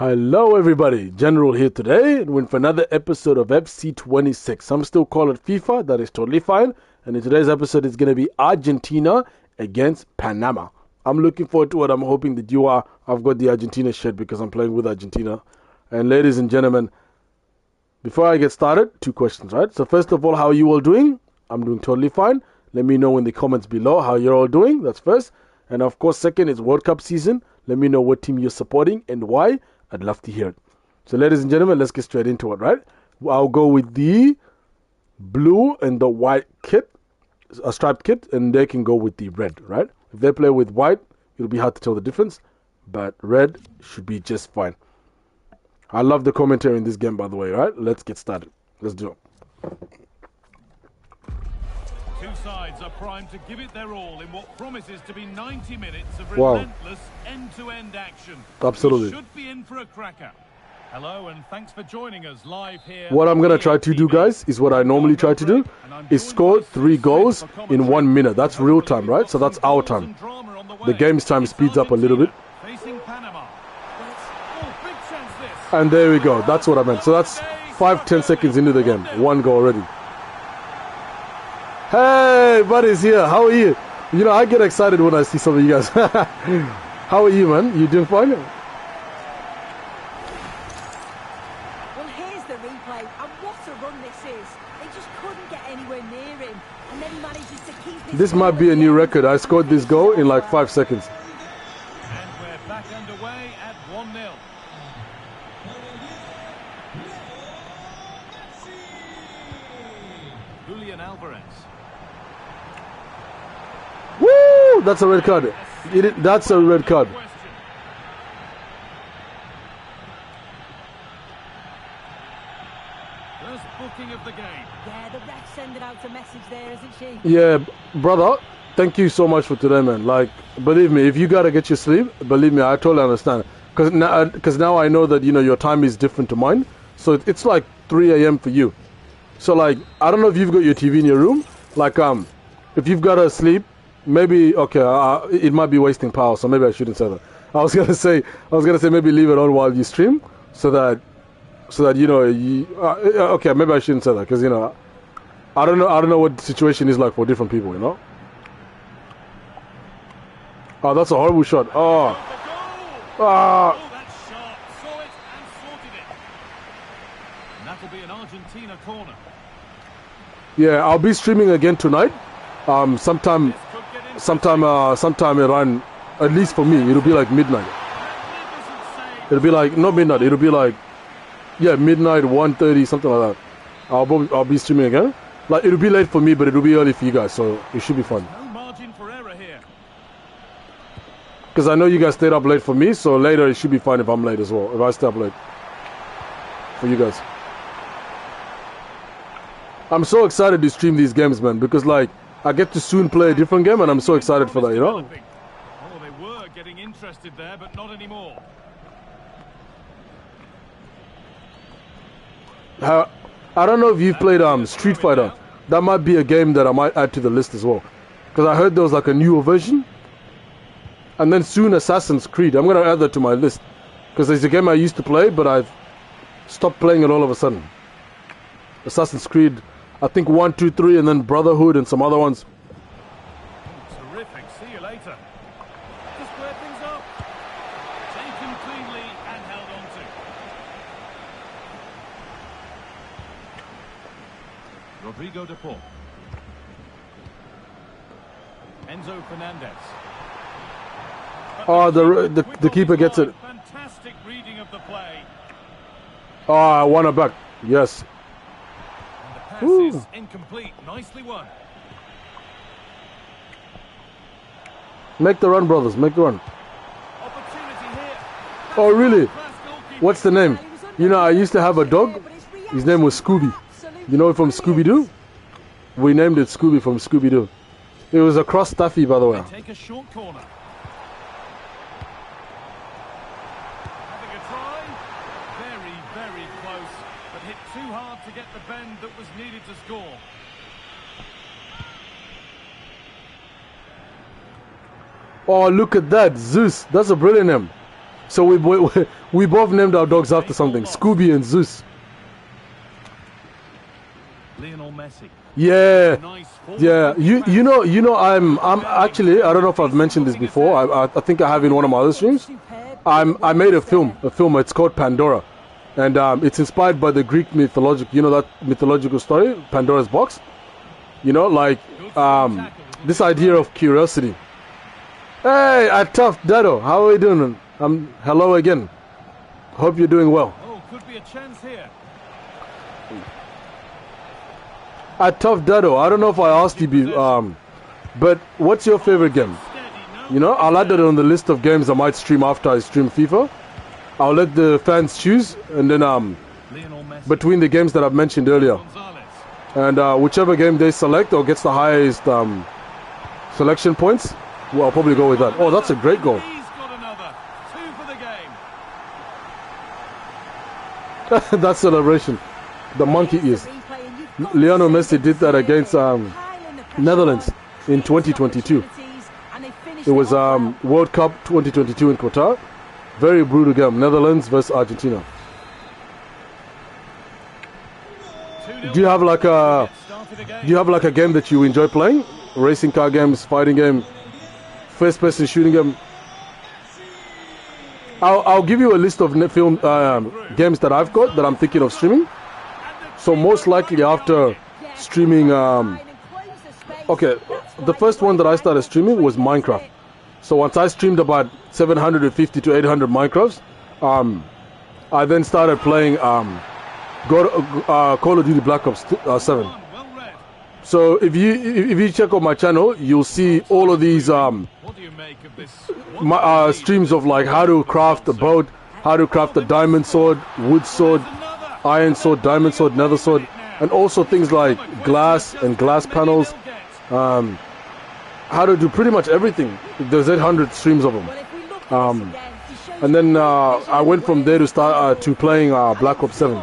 Hello everybody, General here today and we're in for another episode of FC26. Some still call it FIFA, that is totally fine. And in today's episode it's going to be Argentina against Panama. I'm looking forward to it. I'm hoping that you are. I've got the Argentina shirt because I'm playing with Argentina. And ladies and gentlemen, before I get started, two questions, right? So first of all, how are you all doing? I'm doing totally fine. Let me know in the comments below how you're all doing. That's first. And of course, second, it's World Cup season. Let me know what team you're supporting and why. I'd love to hear it. So ladies and gentlemen, let's get straight into it, right? I'll go with the blue and the white kit, a striped kit, and they can go with the red, right? If they play with white, it'll be hard to tell the difference, but red should be just fine. I love the commentary in this game, by the way, right? Let's get started. Let's do it. Two sides are primed to give it their all in what promises to be 90 minutes of relentless end-to-end action. Absolutely. We should be in for a cracker. Hello and thanks for joining us live here. What I'm going to try to do, guys, is what I normally try to do, is score 3 goals in 1 minute. That's real time, right? So that's our time. The game's time speeds up a little bit. Facing Panama. Big chance this. And there we go. That's what I meant. So that's 5-10 seconds into the game. 1 goal already. Hey, buddy's here. How are you? You know, I get excited when I see some of you guys. How are you, man? You doing fine? Well, here's the replay, and what a run this is. They just couldn't get anywhere near him, and then he manages to keep this might be a new record. I scored this goal in like 5 seconds. And we're back underway at 1-0. Julian Alvarez. Woo! That's a red card. That's a red card. First booking of the game. Yeah, the ref's sending out a message there, isn't she? Yeah, brother. Thank you so much for today, man. Like, believe me, if you gotta get your sleep, believe me, I totally understand. Because now I know that, you know, your time is different to mine. So it's like 3 a.m. for you. So like, I don't know if you've got your TV in your room. Like, if you've gotta sleep, maybe it might be wasting power, so maybe I shouldn't say that. I was gonna say maybe leave it on while you stream, so that you know okay, maybe I shouldn't say that because, you know, I don't know what the situation is like for different people, you know. Oh, that's a horrible shot. Oh, That's sharp. Saw it and sorted it. And that'll be an Argentina corner. yeah, I'll be streaming again tonight. Sometime around, at least for me, it'll be like midnight. It'll be like, not midnight, it'll be like, yeah, midnight, 1:30, something like that. I'll be streaming again. Like, it'll be late for me, but it'll be early for you guys, so it should be fun. No margin for error here. Because I know you guys stayed up late for me, so later it should be fine if I'm late as well, if I stay up late for you guys. I'm so excited to stream these games, man, because like, I get to soon play a different game, and I'm so excited for that, you know? Oh, they were getting interested there, but not anymore. I don't know if you've played Street Fighter. That might be a game that I might add to the list as well. Because I heard there was like a newer version. And then soon Assassin's Creed. I'm going to add that to my list. Because it's a game I used to play, but I've stopped playing it all of a sudden. Assassin's Creed, I think 1, 2, 3, and then Brotherhood and some other ones. Terrific. See you later. To square things up. Taken cleanly and held on to. Rodrigo de Paul. Enzo Fernandez. Oh, the keeper gets it. Fantastic reading of the play. Oh, I won it back. Yes. And the pass Ooh. is incomplete. Nicely won. Make the run, brothers. Make the run. Opportunity here. Oh, really? Class goalkeeping. What's the name? You know, I used to have a dog. His name was Scooby. You know, from Scooby-Doo? We named it Scooby from Scooby-Doo. It was a cross Staffy, by the way. Take a short corner. Having a try. Very, very close. But hit too hard to get the bend that was needed to score. Oh, look at that. Zeus. That's a brilliant name. So we both named our dogs after something. Scooby and Zeus. Lionel Messi. Yeah. Nice Yeah, you know I'm actually, I don't know if I've mentioned this before. I think I have in one of my other streams. I made a film. It's called Pandora, and it's inspired by the Greek that mythological story, Pandora's box. You know, like this idea of curiosity. Hey, Tough Dado, how are you doing? Hello again. Hope you're doing well. Oh, could be a chance here. Tough Dado, I don't know if I asked you, but what's your favorite game? You know, I'll add it on the list of games I might stream after I stream FIFA. I'll let the fans choose, and then between the games that I've mentioned earlier, and whichever game they select or gets the highest selection points, well, I'll probably go with that. Oh, that's a great goal. He's got another. 2 for the game. That celebration, the monkey ears. Lionel Messi did that against Netherlands in 2022. It was World Cup 2022 in Qatar. Very brutal game. Netherlands versus Argentina. Do you have like a game that you enjoy playing? Racing car games, fighting game, first-person shooting game. I'll give you a list of film games that I've got that I'm thinking of streaming. So most likely after streaming, okay, the first one that I started streaming was Minecraft. So once I streamed about 750 to 800 Minecrafts, I then started playing Call of Duty Black Ops 7. So if you check out my channel, you'll see all of these streams of like how to craft a boat, how to craft a diamond sword, wood sword, iron sword, diamond sword, nether sword, and also things like glass and glass panels. How to do pretty much everything. There's 800 streams of them. And then I went from there to start to playing Black Ops 7.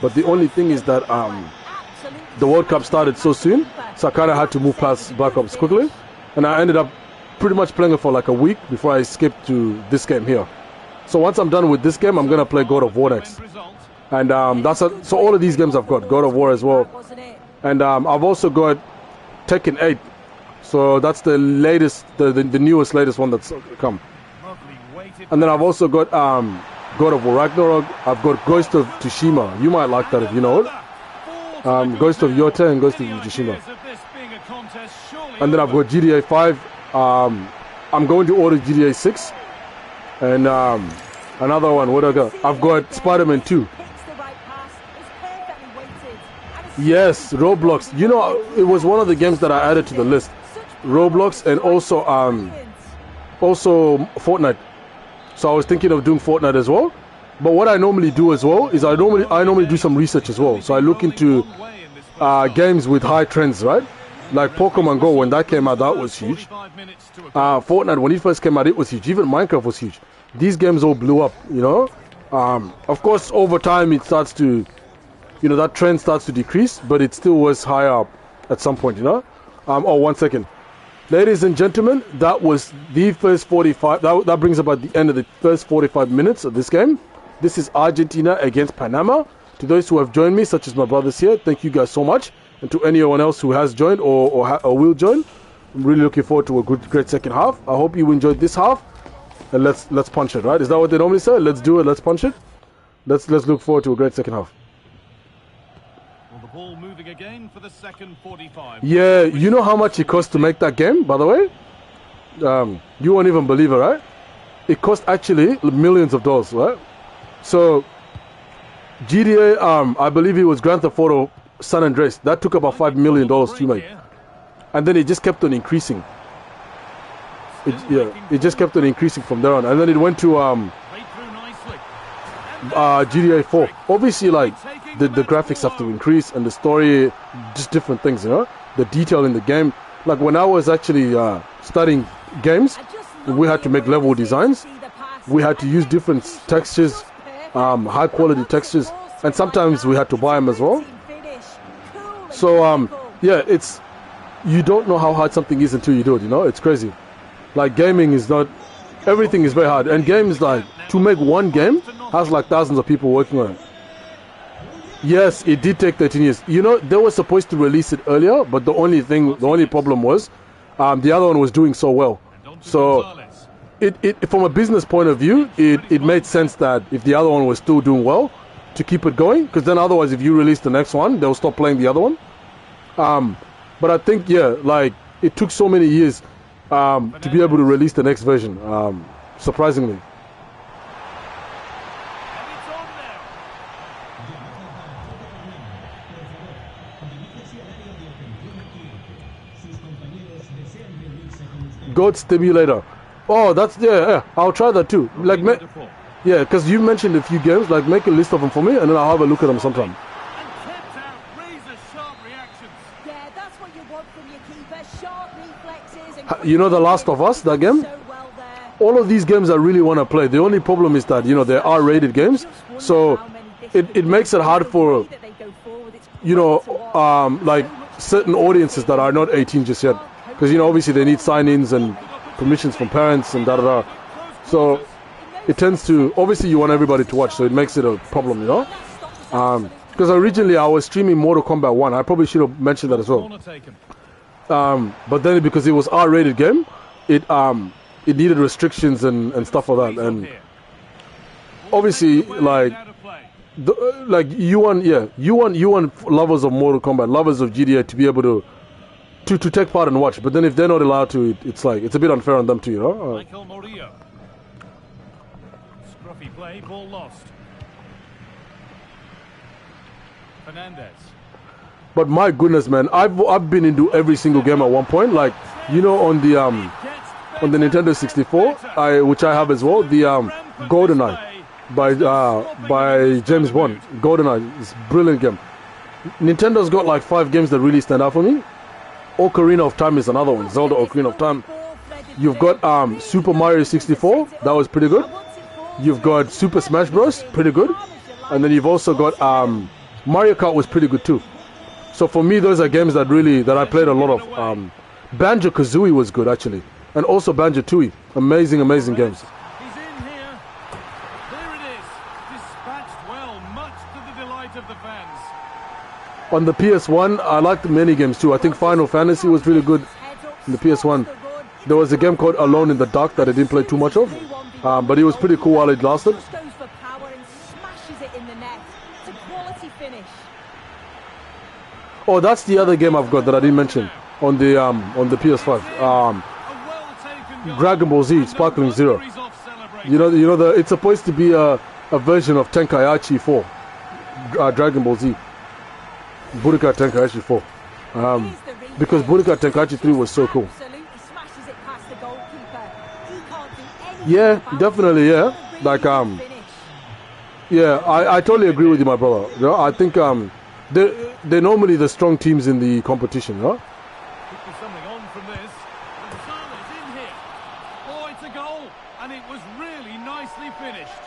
But the only thing is that the World Cup started so soon, so I kind of had to move past Black Ops quickly, and I ended up pretty much playing it for like a week before I skipped to this game here. So once I'm done with this game, I'm gonna play God of War next. And so all of these games I've got, God of War as well, and I've also got Tekken 8. So that's the latest, the newest latest one that's come. And then I've also got God of War Ragnarok. I've got Ghost of Tsushima. You might like that if you know it. Ghost of Yota and Ghost of Tsushima. And then I've got GTA 5. I'm going to order GTA 6. And another one, what do I got? I've got Spider-Man 2. Yes, Roblox. You know, it was one of the games that I added to the list. Roblox and also Fortnite. So I was thinking of doing Fortnite as well. But what I normally do as well is I normally do some research as well. So I look into games with high trends, right? Like Pokemon Go, when that came out, that was huge. Fortnite, when it first came out, it was huge. Even Minecraft was huge. These games all blew up, you know. Of course, over time, it starts to, you know, that trend starts to decrease, but it still was high up at some point, you know. Oh, 1 second. Ladies and gentlemen, that was the first 45. That brings about the end of the first 45 minutes of this game. This is Argentina against Panama. To those who have joined me, such as my brothers here, thank you guys so much. And to anyone else who has joined or will join, I'm really looking forward to a great second half. I hope you enjoyed this half. And let's punch it, right? Is that what they normally say? Let's do it. Let's punch it. Let's look forward to a great second half. Well, the ball moving again for the second 45. Yeah, you know how much it cost to make that game, by the way? You won't even believe it, right? It cost actually millions of dollars, right? So GTA, I believe it was Grand Theft Auto San Andreas. That took about $5 million to make, and then it just kept on increasing. It just kept on increasing from there on, and then it went to GTA 4. Obviously, like the graphics have to increase, and the story, just different things, you know. The detail in the game. Like when I was actually studying games, we had to make level designs. We had to use different textures, high quality textures, and sometimes we had to buy them as well. So yeah, you don't know how hard something is until you do it, you know. It's crazy. Like gaming is not Everything is very hard. And games like, to make one game, has like thousands of people working on it. Yes, it did take 13 years. You know, they were supposed to release it earlier, but the only problem was, the other one was doing so well. So, it from a business point of view, it made sense that if the other one was still doing well, to keep it going, because then otherwise, if you release the next one, they'll stop playing the other one. But I think, yeah, like, it took so many years to be able to release the next version, surprisingly. God Stimulator. Oh, that's, yeah, I'll try that too. Like, yeah, because you mentioned a few games, like, make a list of them for me, and then I'll have a look at them sometime. Yeah, that's what you want from your keeper. Sharp reflexes. You know The Last of Us, that game? All of these games I really want to play. The only problem is that, you know, they're R-rated games, so it makes it hard for, you know, like, certain audiences that are not 18 just yet. Because, you know, obviously they need sign-ins and permissions from parents and da-da-da. So it tends to, obviously you want everybody to watch, so it makes it a problem, you know? Because originally I was streaming Mortal Kombat 1. I probably should have mentioned that as well. But then because it was R-rated game, it needed restrictions and stuff like that. And obviously, like, you want lovers of Mortal Kombat, lovers of GTA to be able to take part and watch, but then if they're not allowed to, it's like, it's a bit unfair on them too, you know? Michael Murillo. Scruffy play, ball lost. Fernandez. But my goodness, man, I've been into every single game at one point. Like, you know, on the Nintendo 64, which I have as well, the GoldenEye by James Bond. GoldenEye is a brilliant game. Nintendo's got like 5 games that really stand out for me. Ocarina of Time is another one. Zelda Ocarina of Time. You've got Super Mario 64. That was pretty good. You've got Super Smash Bros. Pretty good. And then you've also got Mario Kart was pretty good too. So for me, those are games that I played a lot of. Banjo-Kazooie was good actually. And also Banjo-Tooie. Amazing games. He's in here. There it is. Dispatched well, much to the delight of the fans. On the PS1, I liked many games too. I think Final Fantasy was really good in the PS1. There was a game called Alone in the Dark that I didn't play too much of, but it was pretty cool while it lasted. Oh, that's the other game I've got that I didn't mention on the PS5. Dragon Ball Z Sparkling Zero. You know it's supposed to be a version of Tenkaichi 4, Dragon Ball Z. Budokai Tenkaichi 4. Because Budokai Tenkaichi 3 was so cool. Yeah, definitely, yeah. Like, yeah, I totally agree with you, my brother. You know, I think they're normally the strong teams in the competition, you know? Something on from this. Gonzalez in here. Oh, it's a goal, and it was really nicely finished.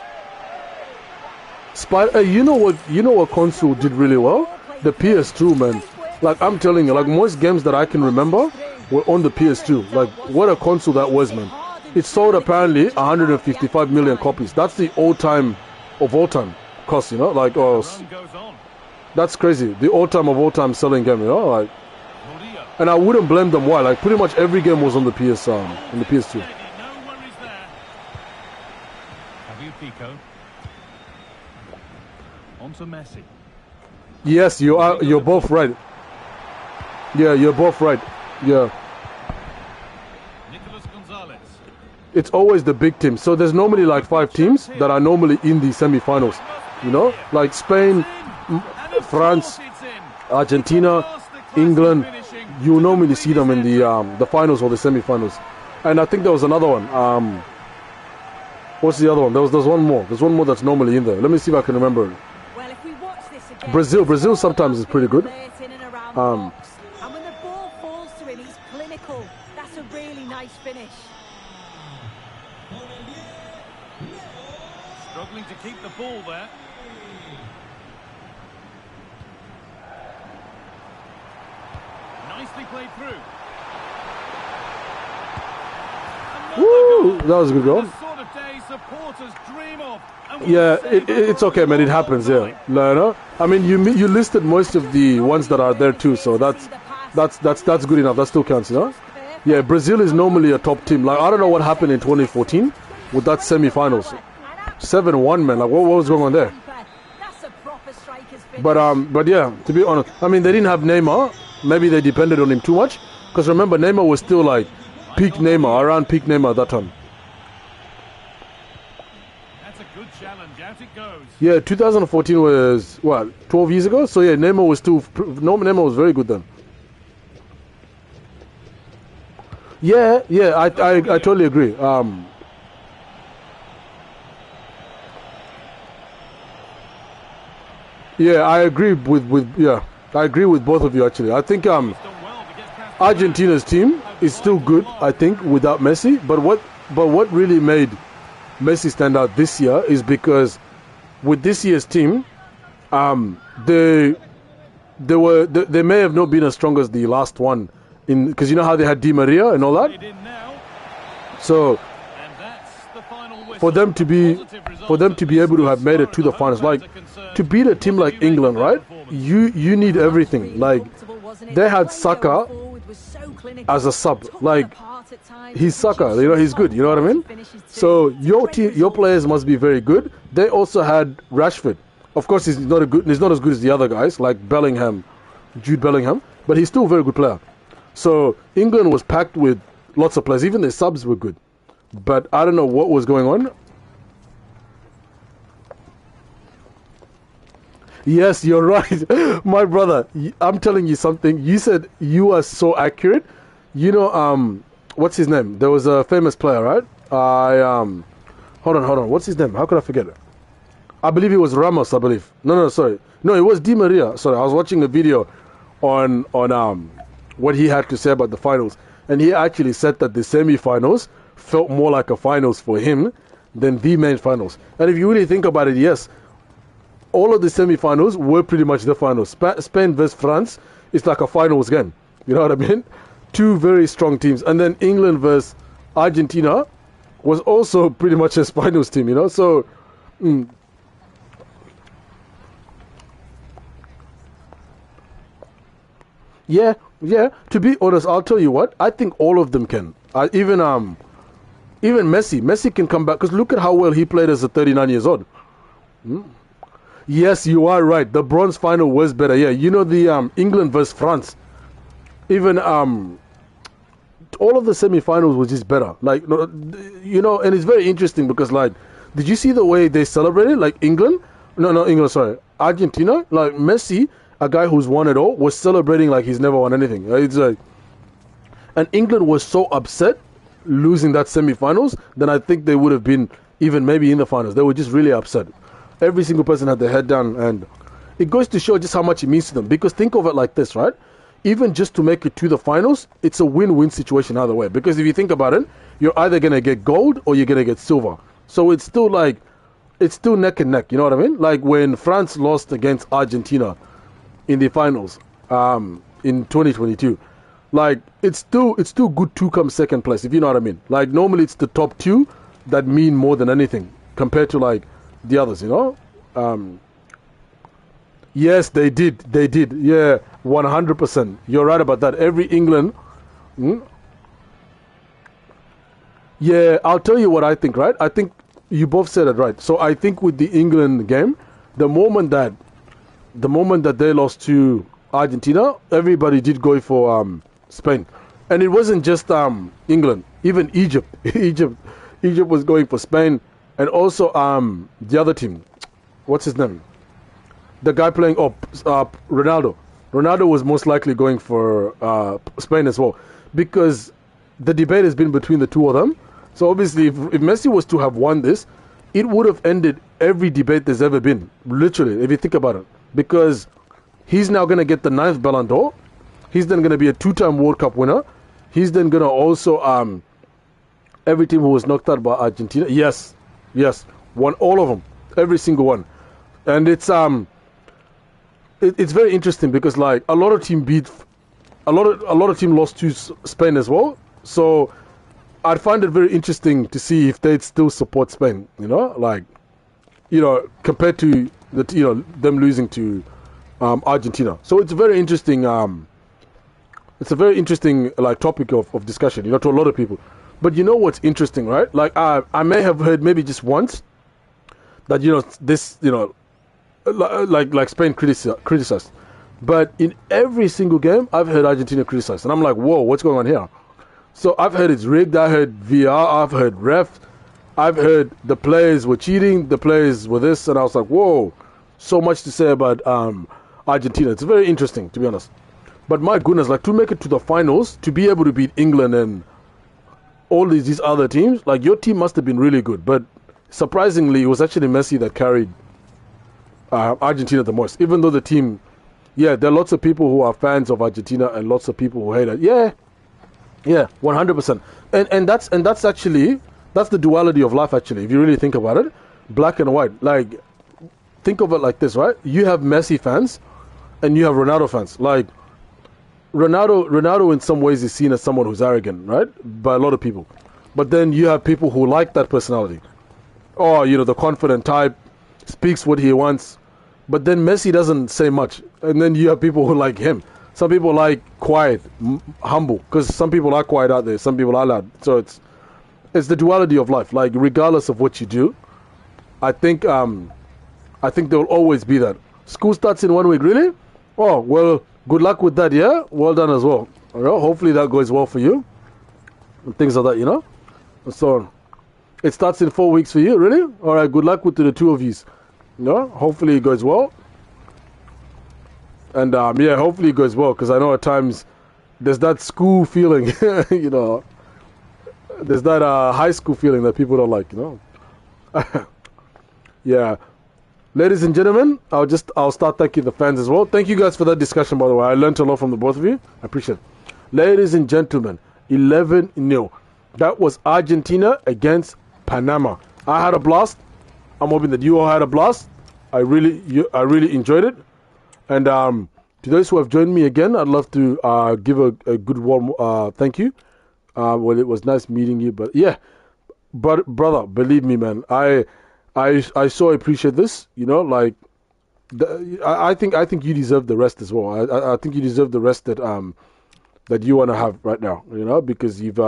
You know what console did really well? The PS2, man. Like, I'm telling you, like, most games that I can remember were on the PS2. Like, what a console that was, man. It sold apparently 155 million copies. That's the all-time cost, you know? Like, that's crazy. The all-time selling game, you know? Like, and I wouldn't blame them. Why? Like, pretty much every game was on the PS2. No worries there. Pico. On to Messi. Yes, you're both right. Yeah, you're both right. Yeah. Nicolas Gonzalez. It's always the big teams. So there's normally like 5 teams that are normally in the semi-finals. You know, like Spain, France, Argentina, England. You normally see them in the finals or the semi-finals. And I think there was another one. What's the other one? There's one more. There's one more that's normally in there. Let me see if I can remember it. Brazil sometimes is pretty good. And when the ball falls to him, he's clinical. That's a really nice finish. Struggling to keep the ball there. Nicely played through. Woo! That was a good goal. The sort of day supporters dream of. And will Yeah, savour it's okay, man. It happens. Yeah, no. I mean, you listed most of the ones that are there too, so that's good enough. That still counts, you know. Yeah, Brazil is normally a top team. Like I don't know what happened in 2014 with that semi-finals, 7-1, man. Like what was going on there? That's a proper striker's finish. But yeah, to be honest, I mean they didn't have Neymar. Maybe they depended on him too much. Because remember, Neymar was still like peak Neymar, around peak Neymar at that time. That's a good challenge. Out it goes. Yeah, 2014 was what 12 years ago. So yeah, Neymar was still Neymar was very good then. Yeah, I totally agree. Yeah, I agree I agree with both of you actually. I think He's done well to get past the Argentina's team is still good, I think, without Messi. But what really made Messi stand out this year is because with this year's team, they may have not been as strong as the last one, because you know how they had Di Maria and all that. Played in now, So and that's the final whistle. for them to be able to have made it to the finals, like to beat a team like England, right? You need everything. Like they had Saka as a sub, like he's Saka, you know, he's good, you know what I mean? So your players must be very good. They also had Rashford. Of course, he's not as good as the other guys like Jude Bellingham, but he's still a very good player. So England was packed with lots of players. Even their subs were good, but I don't know what was going on. Yes, you're right, my brother. I'm telling you something. You said you are so accurate. You know, what's his name? There was a famous player, right? Hold on. What's his name? How could I forget it? I believe it was Ramos. I believe. No, sorry. No, it was Di Maria. Sorry, I was watching a video on what he had to say about the finals, and he actually said that the semi-finals felt more like a finals for him than the main finals. And if you really think about it, yes, all of the semi-finals were pretty much the finals. Spain versus France is like a finals game. You know what I mean? Two very strong teams, and then England versus Argentina was also pretty much a finals team. You know, so. Yeah. To be honest, I'll tell you what. I think all of them can. Even Messi. Messi can come back because look at how well he played as a 39 years old. Yes, you are right. The bronze final was better. Yeah, you know the England versus France. Even all of the semi-finals was just better. Like you know, and it's very interesting because like, did you see the way they celebrated? Like England, England. Argentina. Like Messi, a guy who's won it all, was celebrating like he's never won anything. It's like, and England was so upset losing that semi-finals, then I think they would have been even maybe in the finals. They were just really upset. Every single person had their head down, and it goes to show just how much it means to them. Because think of it like this, right? Even just to make it to the finals, it's a win-win situation either way. Because if you think about it, you're either going to get gold or you're going to get silver. So it's still neck and neck, you know what I mean? Like when France lost against Argentina in the finals in 2022, like it's still good to come second place, if you know what I mean. Like normally it's the top two that mean more than anything compared to like the others, you know. Yes, they did. Yeah, 100%. You're right about that. Every England. Yeah, I'll tell you what I think, right? I think you both said it right. So I think with the England game, the moment that they lost to Argentina, everybody did go for Spain. And it wasn't just England, even Egypt. Egypt was going for Spain, and also the other team. What's his name? The guy playing Ronaldo. Ronaldo was most likely going for Spain as well, because the debate has been between the two of them. So obviously, if Messi was to have won this, it would have ended every debate there's ever been, literally, if you think about it. Because he's now going to get the 9th Ballon d'Or. He's then going to be a 2-time World Cup winner. He's then going to also, every team who was knocked out by Argentina, yes, won all of them, every single one. And it's very interesting because like a lot of team lost to Spain as well. So I'd find it very interesting to see if they'd still support Spain. Like, compared to them losing to Argentina. So it's very interesting. It's a very interesting like topic of discussion, to a lot of people. But you know what's interesting, right? Like I may have heard maybe just once that this like Spain criticized, but in every single game I've heard Argentina criticized, and I'm like, whoa, what's going on here? So I've heard it's rigged, I heard VR, I've heard ref, I've heard the players were cheating, the players were this, and I was like, whoa, so much to say about Argentina. It's very interesting, to be honest. But my goodness, like to make it to the finals, to be able to beat England and all these other teams, like your team must have been really good. But surprisingly, it was actually Messi that carried Argentina the most. Even though the team, there are lots of people who are fans of Argentina and lots of people who hate it. Yeah, 100%. And that's actually the duality of life. Actually, if you really think about it, black and white. Like think of it like this, right? You have Messi fans, and you have Ronaldo fans. Like Ronaldo in some ways is seen as someone who's arrogant, right? By a lot of people. But then you have people who like that personality. Or, the confident type, speaks what he wants. But then Messi doesn't say much. And then you have people who like him. Some people like quiet, humble. Because some people are quiet out there. Some people are loud. So it's the duality of life. Like, regardless of what you do, I think there will always be that. School starts in 1 week, really? Oh, well, good luck with that, yeah? Well done as well. Hopefully that goes well for you. And things like that, So, it starts in 4 weeks for you, really? All right, good luck with the two of you. Hopefully it goes well. And, hopefully it goes well, because I know at times there's that school feeling, There's that high school feeling that people don't like, Yeah. Ladies and gentlemen, I'll start thanking the fans as well. Thank you guys for that discussion, by the way. I learned a lot from the both of you. I appreciate it. Ladies and gentlemen, 11-0. That was Argentina against Panama. I had a blast. I'm hoping that you all had a blast. I really enjoyed it. And to those who have joined me again, I'd love to give a good warm thank you. Well, it was nice meeting you, but yeah, but brother, believe me, man, I so appreciate this. I think you deserve the rest as well. I think you deserve the rest that you want to have right now. Because you've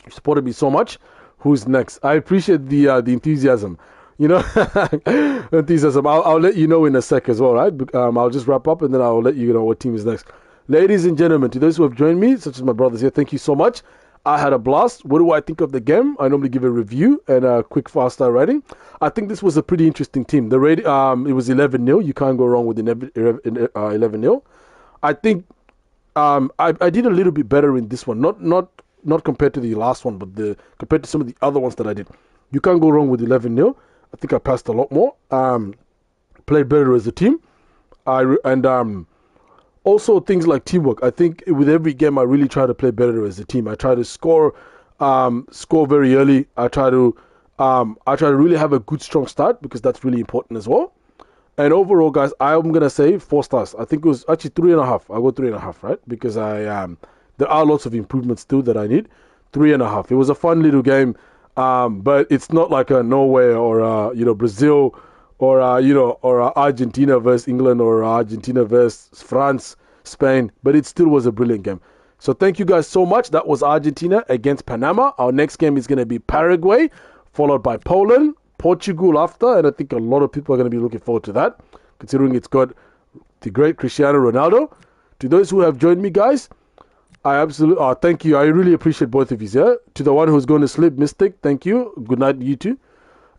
supported me so much. Who's next? I appreciate the enthusiasm. Enthusiasm. I'll let you know in a sec as well, right? I'll just wrap up and then I'll let you know what team is next. Ladies and gentlemen, to those who have joined me, such as my brothers here, thank you so much. I had a blast. What do I think of the game? I normally give a review and a quick fast-star rating. I think this was a pretty interesting team. The rating, it was 11-0. You can't go wrong with 11-0. I think I did a little bit better in this one. Not compared to the last one, but compared to some of the other ones that I did. You can't go wrong with 11-0. I think I passed a lot more. Played better as a team. Also things like teamwork. I think with every game I really try to play better as a team. I try to score very early. I try to really have a good strong start because that's really important as well. And overall, guys, I'm gonna say 4 stars. I think it was actually 3.5. I'll go 3.5, right? Because there are lots of improvements still that I need. 3.5. It was a fun little game. But it's not like a Norway or Brazil or Argentina versus England or Argentina versus France, Spain. But it still was a brilliant game. So thank you guys so much. That was Argentina against Panama. Our next game is going to be Paraguay, followed by Poland, Portugal after, and I think a lot of people are going to be looking forward to that, considering it's got the great Cristiano Ronaldo. To those who have joined me, guys, I absolutely thank you. I really appreciate both of you. Yeah. To the one who's going to sleep, Mystic, thank you. Good night, you too.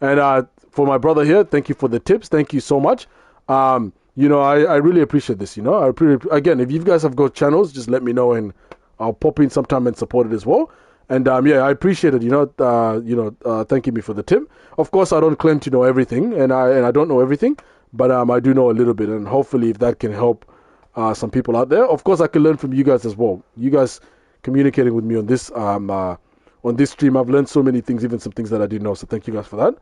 And for my brother here, thank you for the tips. Thank you so much. I really appreciate this. Again, if you guys have got channels, just let me know and I'll pop in sometime and support it as well. And I appreciate it. Thanking me for the tip. Of course, I don't claim to know everything, and I don't know everything, but I do know a little bit, and hopefully, if that can help some people out there. Of course, I can learn from you guys as well. You guys communicating with me on this stream, I've learned so many things, even some things that I didn't know. So thank you guys for that.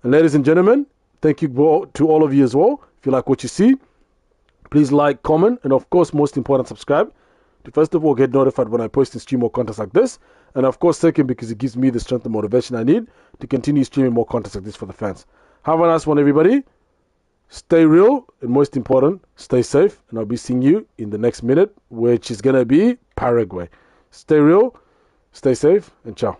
And ladies and gentlemen, thank you to all of you as well. If you like what you see, please like, comment, and of course, most important, subscribe to first of all get notified when I post and stream more content like this. And of course, second, because it gives me the strength and motivation I need to continue streaming more content like this for the fans. Have a nice one, everybody. Stay real, and most important, stay safe. And I'll be seeing you in the next minute, which is going to be Paraguay. Stay real, stay safe, and ciao.